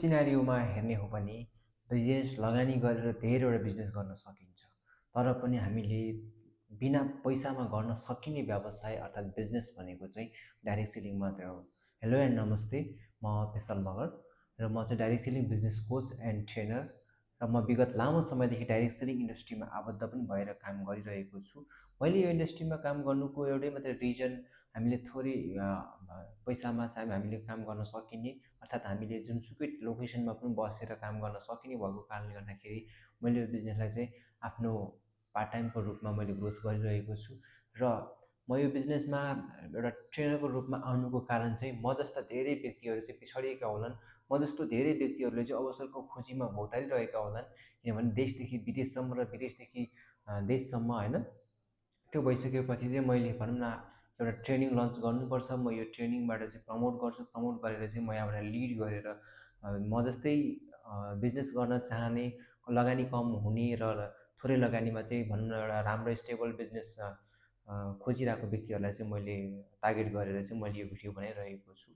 सिनारियोमा हेर्ने हो भने बिजनेस लगानी गरेर धेरैवटा बिजनेस गर्न सकिन्छ। तर पनि हामीले बिना पैसामा गर्न सकिने व्यवसाय अर्थात् बिजनेस भनेको चाहिँ डाइरेक्ट सेलिङ मात्रै हो। हेलो एन्ड नमस्ते, म पेसल मगर र म चाहिँ direct selling business coach and trainer र म विगत लामो समयदेखि डाइरेक्ट सेलिङ इन्डस्ट्रीमा आबद्ध पनि भएर काम गरिरहेको छु। मैले यो इन्डस्ट्रीमा काम गर्नुको एउटै मात्रै रिजन हामीले थोरै पैसामा चाहिँ हामीले काम गर्न सकिने अर्थात् हामीले जुनसुकै लोकेसनमा पनि बसेर काम गर्न सकिने भएको कारणले गर्दाखेरि मैले यो बिजनेसलाई चाहिँ आफ्नो पार्ट टाइमको रूपमा मैले ग्रोथ गरिरहेको छु। र म यो बिजनेसमा एउटा ट्रेनरको रूपमा आउनुको कारण चाहिँ म जस्ता धेरै व्यक्तिहरू चाहिँ पिछडिएका होलान्। म जस्तो धेरै व्यक्तिहरूले चाहिँ अवसरको खोजीमा भौतारिरहेका होलान्, किनभने देशदेखि विदेशसम्म र विदेशदेखि देशसम्म होइन। त्यो भइसकेपछि चाहिँ मैले भनौँ न एउटा ट्रेनिङ लन्च गर्नुपर्छ। म यो ट्रेनिङबाट चाहिँ प्रमोट गर्छु, प्रमोट गरेर चाहिँ म यहाँबाट लिड गरेर म जस्तै बिजनेस गर्न चाहने, लगानी कम हुने र थोरै लगानीमा चाहिँ भनौँ न एउटा राम्रो स्टेबल बिजनेस खोजिरहेको व्यक्तिहरूलाई चाहिँ मैले टार्गेट गरेर चाहिँ मैले यो भिडियो बनाइरहेको छु।